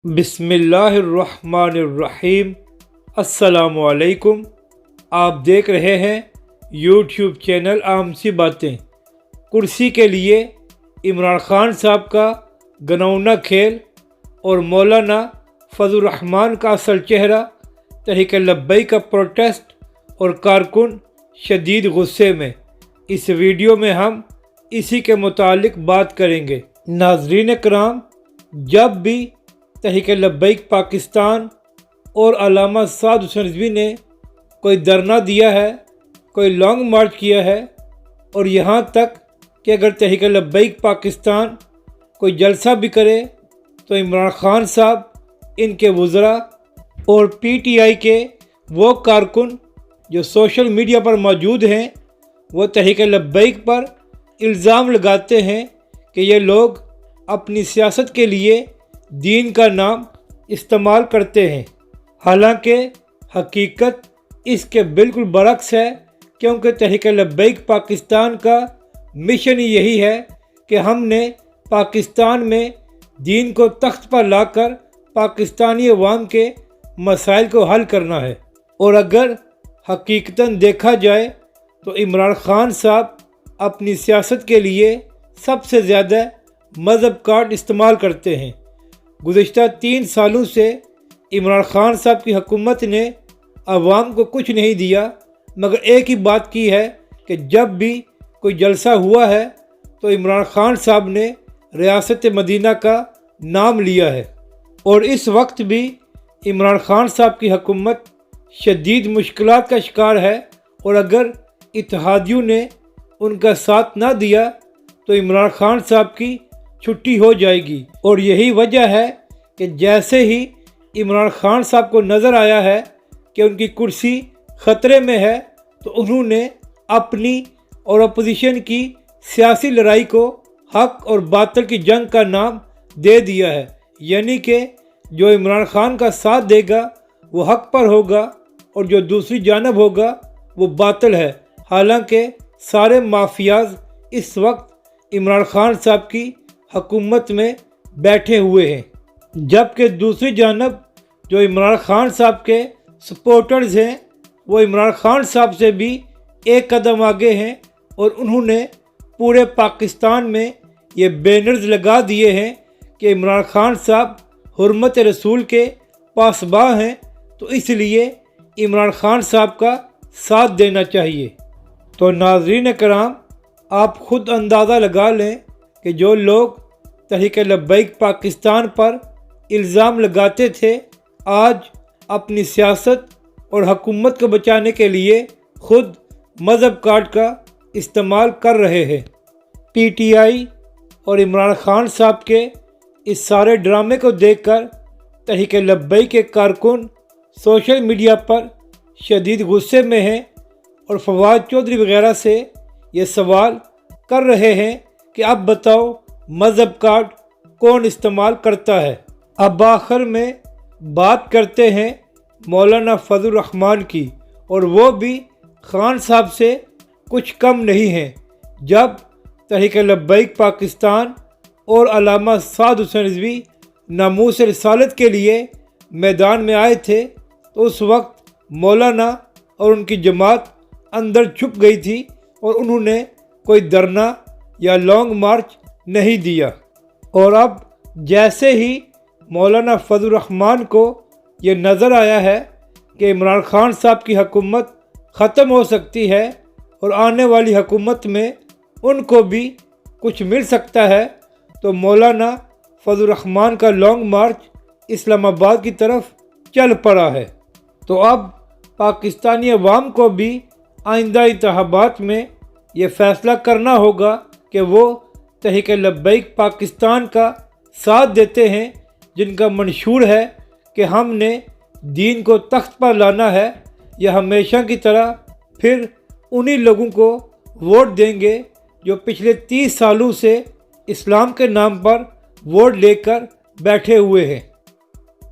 بسم اللہ الرحمن الرحیم۔ السلام علیکم۔ آپ دیکھ رہے ہیں یوٹیوب چینل عام سی باتیں۔ کرسی کے لیے عمران خان صاحب کا گنونا کھیل اور مولانا فضل الرحمان کا اصل چہرہ تحریک لبیک کا پروٹیسٹ اور کارکن شدید غصے میں۔ اس ویڈیو میں ہم اسی کے متعلق بات کریں گے۔ ناظرین کرام، جب بھی تحریک لبیک پاکستان اور علامہ سعد حسین رضوی نے کوئی دھرنا دیا ہے، کوئی لانگ مارچ کیا ہے، اور یہاں تک کہ اگر تحریک لبیک پاکستان کوئی جلسہ بھی کرے تو عمران خان صاحب، ان کے وزراء اور پی ٹی آئی کے وہ کارکن جو سوشل میڈیا پر موجود ہیں، وہ تحریک لبیک پر الزام لگاتے ہیں کہ یہ لوگ اپنی سیاست کے لیے دین کا نام استعمال کرتے ہیں، حالانکہ حقیقت اس کے بالکل برعکس ہے، کیونکہ تحریک لبیک پاکستان کا مشن ہی یہی ہے کہ ہم نے پاکستان میں دین کو تخت پر لا کر پاکستانی عوام کے مسائل کو حل کرنا ہے۔ اور اگر حقیقتاً دیکھا جائے تو عمران خان صاحب اپنی سیاست کے لیے سب سے زیادہ مذہب کارڈ استعمال کرتے ہیں۔ گزشتہ 3 سالوں سے عمران خان صاحب کی حکومت نے عوام کو کچھ نہیں دیا، مگر ایک ہی بات کی ہے کہ جب بھی کوئی جلسہ ہوا ہے تو عمران خان صاحب نے ریاست مدینہ کا نام لیا ہے۔ اور اس وقت بھی عمران خان صاحب کی حکومت شدید مشکلات کا شکار ہے، اور اگر اتحادیوں نے ان کا ساتھ نہ دیا تو عمران خان صاحب کی چھٹی ہو جائے گی۔ اور یہی وجہ ہے کہ جیسے ہی عمران خان صاحب کو نظر آیا ہے کہ ان کی کرسی خطرے میں ہے تو انہوں نے اپنی اور اپوزیشن کی سیاسی لڑائی کو حق اور باطل کی جنگ کا نام دے دیا ہے، یعنی کہ جو عمران خان کا ساتھ دے گا وہ حق پر ہوگا اور جو دوسری جانب ہوگا وہ باطل ہے، حالانکہ سارے مافیاز اس وقت عمران خان صاحب کی حکومت میں بیٹھے ہوئے ہیں، جبکہ دوسری جانب جو عمران خان صاحب کے سپورٹرز ہیں وہ عمران خان صاحب سے بھی ایک قدم آگے ہیں، اور انہوں نے پورے پاکستان میں یہ بینرز لگا دیے ہیں کہ عمران خان صاحب حرمت رسول کے پاسباں ہیں، تو اس لیے عمران خان صاحب کا ساتھ دینا چاہیے۔ تو ناظرین کرام، آپ خود اندازہ لگا لیں کہ جو لوگ تحریک لبیک پاکستان پر الزام لگاتے تھے، آج اپنی سیاست اور حکومت کو بچانے کے لیے خود مذہب کارڈ کا استعمال کر رہے ہیں۔ پی ٹی آئی اور عمران خان صاحب کے اس سارے ڈرامے کو دیکھ کر تحریک لبیک کے کارکن سوشل میڈیا پر شدید غصے میں ہیں اور فواد چودھری وغیرہ سے یہ سوال کر رہے ہیں کہ اب بتاؤ مذہب کارڈ کون استعمال کرتا ہے۔ اب آخر میں بات کرتے ہیں مولانا فضل الرحمان کی، اور وہ بھی خان صاحب سے کچھ کم نہیں ہیں۔ جب تحریک لبیک پاکستان اور علامہ سعد حسین رضوی ناموس رسالت کے لیے میدان میں آئے تھے تو اس وقت مولانا اور ان کی جماعت اندر چھپ گئی تھی، اور انہوں نے کوئی دھرنا یا لانگ مارچ نہیں دیا۔ اور اب جیسے ہی مولانا فضل الرحمان کو یہ نظر آیا ہے کہ عمران خان صاحب کی حکومت ختم ہو سکتی ہے اور آنے والی حکومت میں ان کو بھی کچھ مل سکتا ہے، تو مولانا فضل الرحمان کا لانگ مارچ اسلام آباد کی طرف چل پڑا ہے۔ تو اب پاکستانی عوام کو بھی آئندہ انتخابات میں یہ فیصلہ کرنا ہوگا کہ وہ تحریک لبیک پاکستان کا ساتھ دیتے ہیں، جن کا منشور ہے کہ ہم نے دین کو تخت پر لانا ہے، یا ہمیشہ کی طرح پھر انہی لوگوں کو ووٹ دیں گے جو پچھلے 30 سالوں سے اسلام کے نام پر ووٹ لے کر بیٹھے ہوئے ہیں۔